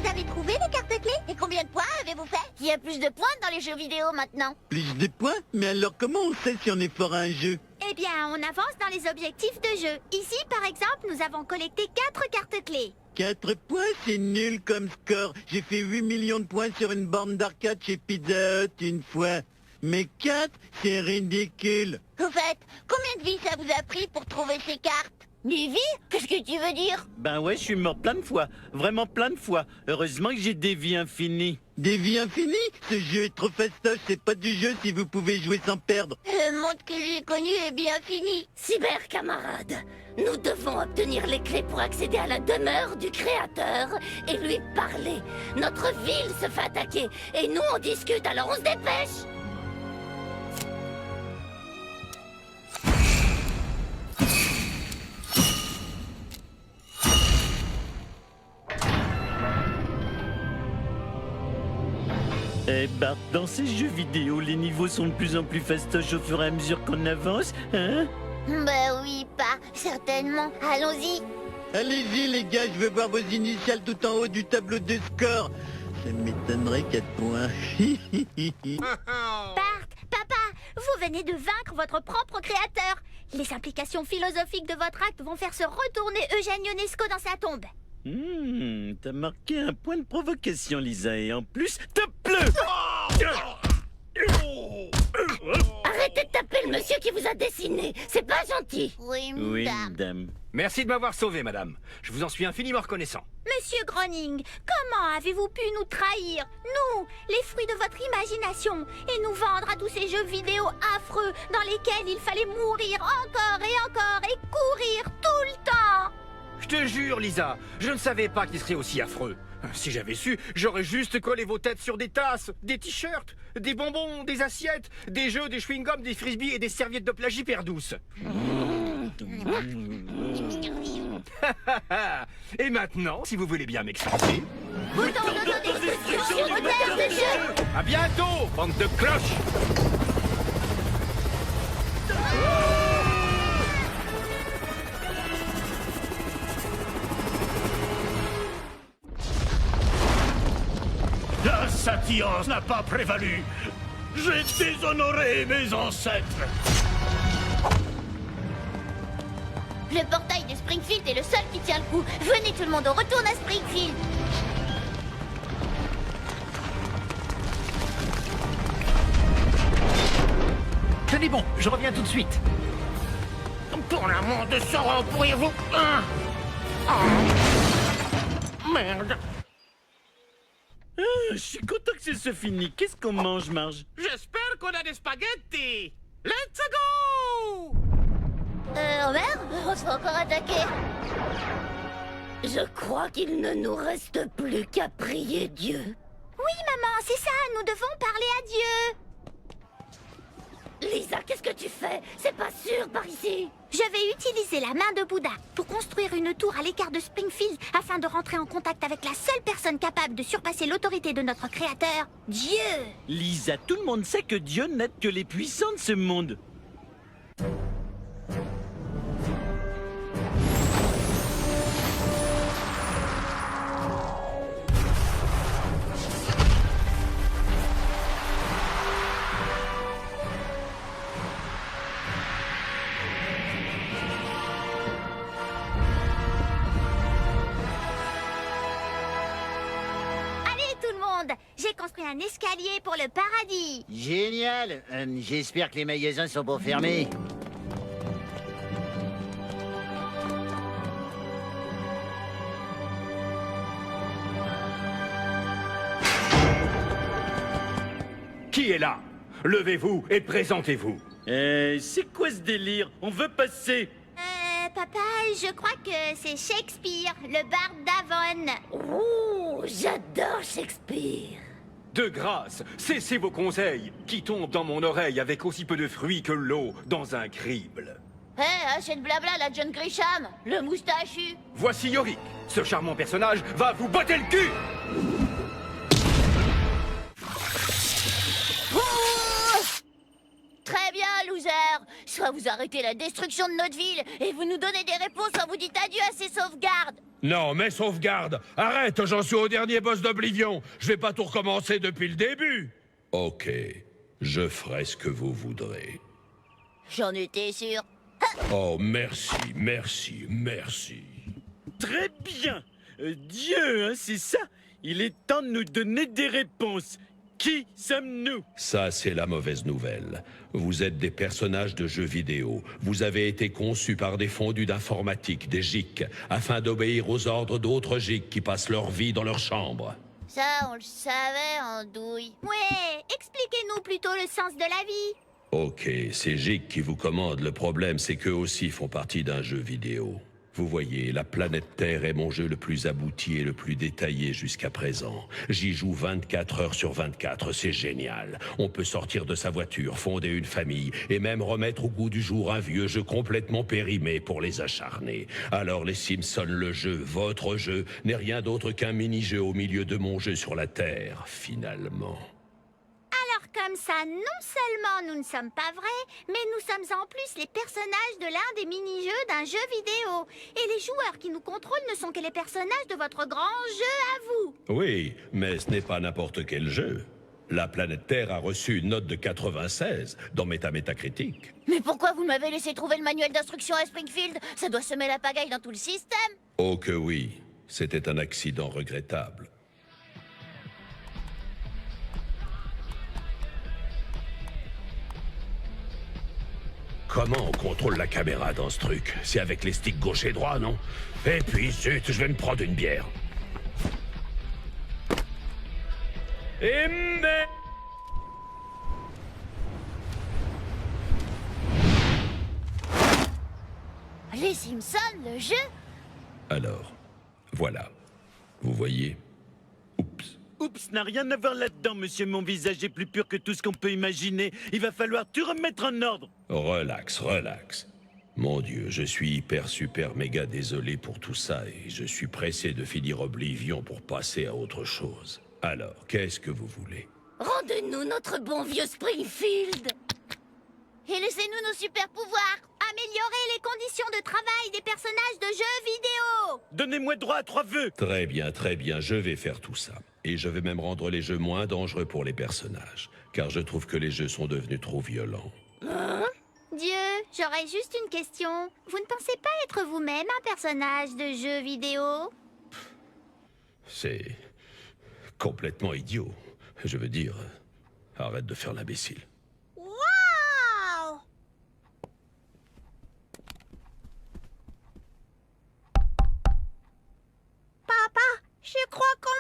Vous avez trouvé les cartes clés? Et combien de points avez-vous fait? Il y a plus de points dans les jeux vidéo maintenant. Plus de points? Mais alors comment on sait si on est fort à un jeu? Eh bien, on avance dans les objectifs de jeu. Ici, par exemple, nous avons collecté 4 cartes clés. 4 points, c'est nul comme score. J'ai fait 8 millions de points sur une borne d'arcade chez Pizza Hut une fois. Mais 4, c'est ridicule. Au fait, combien de vies ça vous a pris pour trouver ces cartes? Des vies? Qu'est-ce que tu veux dire? Ben ouais, je suis mort plein de fois. Vraiment plein de fois. Heureusement que j'ai des vies infinies. Des vies infinies? Ce jeu est trop fastoche, c'est pas du jeu si vous pouvez jouer sans perdre. Le monde que j'ai connu est bien fini. Cyber camarades, nous devons obtenir les clés pour accéder à la demeure du créateur et lui parler. Notre ville se fait attaquer et nous on discute, alors on se dépêche. Eh Bart, dans ces jeux vidéo, les niveaux sont de plus en plus fastoches au fur et à mesure qu'on avance, hein? Bah oui, pas certainement. Allons-y. Allez-y les gars, je veux voir vos initiales tout en haut du tableau de score. Ça m'étonnerait 4 points. Bart, papa, vous venez de vaincre votre propre créateur. Les implications philosophiques de votre acte vont faire se retourner Eugène Ionesco dans sa tombe. T'as marqué un point de provocation, Lisa, et en plus, tape-le! Arrêtez de taper le monsieur qui vous a dessiné, c'est pas gentil. Oui, Oui, madame. dame. Merci de m'avoir sauvé, madame. Je vous en suis infiniment reconnaissant. Monsieur Groening, comment avez-vous pu nous trahir, nous, les fruits de votre imagination, et nous vendre à tous ces jeux vidéo affreux dans lesquels il fallait mourir encore et courir tout le temps? Je te jure, Lisa, je ne savais pas qu'il serait aussi affreux. Si j'avais su, j'aurais juste collé vos têtes sur des tasses, des t-shirts, des bonbons, des assiettes, des jeux, des chewing-gums, des frisbees et des serviettes de plage hyper douces. Et maintenant, si vous voulez bien m'expliquer... Bouton d'autodestruction au terme de jeu. À bientôt, bande de cloches! La satience n'a pas prévalu. J'ai déshonoré mes ancêtres. Le portail de Springfield est le seul qui tient le coup. Venez tout le monde, on retourne à Springfield. Tenez bon, je reviens tout de suite. Pour l'amour de Sauron, pourriez-vous... Merde. Je suis content que c'est fini. Qu'est-ce qu'on mange, Marge? J'espère qu'on a des spaghettis. Let's go! Homer, on se fait encore attaquer. Je crois qu'il ne nous reste plus qu'à prier Dieu. Oui, maman, c'est ça, nous devons parler à Dieu. Lisa, qu'est-ce que tu fais? C'est pas sûr par ici. Je vais utiliser la main de Bouddha pour construire une tour à l'écart de Springfield afin de rentrer en contact avec la seule personne capable de surpasser l'autorité de notre créateur, Dieu. Lisa, tout le monde sait que Dieu n'aide que les puissants de ce monde. J'ai construit un escalier pour le paradis. Génial. J'espère que les magasins sont pas fermés. Qui est là? Levez-vous et présentez-vous. C'est quoi ce délire? On veut passer. Papa, je crois que c'est Shakespeare, le barde d'Avon. Oh, j'adore Shakespeare. De grâce, cessez vos conseils qui tombent dans mon oreille avec aussi peu de fruits que l'eau dans un crible. Achète blabla la John Grisham, le moustachu. Voici Yorick. Ce charmant personnage va vous botter le cul. Très bien, loser. Soit vous arrêtez la destruction de notre ville et vous nous donnez des réponses, soit vous dites adieu à ces sauvegardes. Non, mais sauvegarde. Arrête, j'en suis au dernier boss d'Oblivion. Je vais pas tout recommencer depuis le début. Ok, je ferai ce que vous voudrez. J'en étais sûr. Oh, merci, merci, merci. Très bien. Dieu, hein, c'est ça. Il est temps de nous donner des réponses. Qui sommes-nous? Ça, c'est la mauvaise nouvelle. Vous êtes des personnages de jeux vidéo. Vous avez été conçus par des fondus d'informatique, des geeks, afin d'obéir aux ordres d'autres geeks qui passent leur vie dans leur chambre. Ça, on le savait, Andouille. Ouais, expliquez-nous plutôt le sens de la vie. Ok, c'est geeks qui vous commandent. Le problème, c'est qu'eux aussi font partie d'un jeu vidéo. Vous voyez, la planète Terre est mon jeu le plus abouti et le plus détaillé jusqu'à présent. J'y joue 24 heures sur 24, c'est génial. On peut sortir de sa voiture, fonder une famille, et même remettre au goût du jour un vieux jeu complètement périmé pour les acharnés. Alors les Simpsons, le jeu, votre jeu, n'est rien d'autre qu'un mini-jeu au milieu de mon jeu sur la Terre, finalement. Alors comme ça, non seulement nous ne sommes pas vrais, mais nous sommes en plus les personnages de l'un des mini-jeux d'un jeu vidéo. Et les joueurs qui nous contrôlent ne sont que les personnages de votre grand jeu à vous. Oui, mais ce n'est pas n'importe quel jeu. La planète Terre a reçu une note de 96 dans Métacritique. Mais pourquoi vous m'avez laissé trouver le manuel d'instruction à Springfield? Ça doit semer la pagaille dans tout le système. Oh que oui, c'était un accident regrettable. Comment on contrôle la caméra dans ce truc? C'est avec les sticks gauche et droit, non? Et puis, zut, je vais me prendre une bière. Et mais... Les Simpsons, le jeu? Alors, voilà. Vous voyez? Oups. Oups, n'a rien à voir là-dedans, monsieur. Mon visage est plus pur que tout ce qu'on peut imaginer. Il va falloir tout remettre en ordre. Relax, relax. Mon Dieu, je suis hyper, super, méga désolé pour tout ça et je suis pressé de finir Oblivion pour passer à autre chose. Alors, qu'est-ce que vous voulez? Rendez-nous notre bon vieux Springfield. Et laissez-nous nos super pouvoirs. Améliorer les conditions de travail des personnages de jeux vidéo. Donnez-moi droit à 3 vœux. Très bien, je vais faire tout ça. Et je vais même rendre les jeux moins dangereux pour les personnages. Car je trouve que les jeux sont devenus trop violents. Dieu, j'aurais juste une question. Vous ne pensez pas être vous-même un personnage de jeu vidéo? C'est complètement idiot. Je veux dire, arrête de faire l'imbécile. Waouh! Papa, je crois qu'on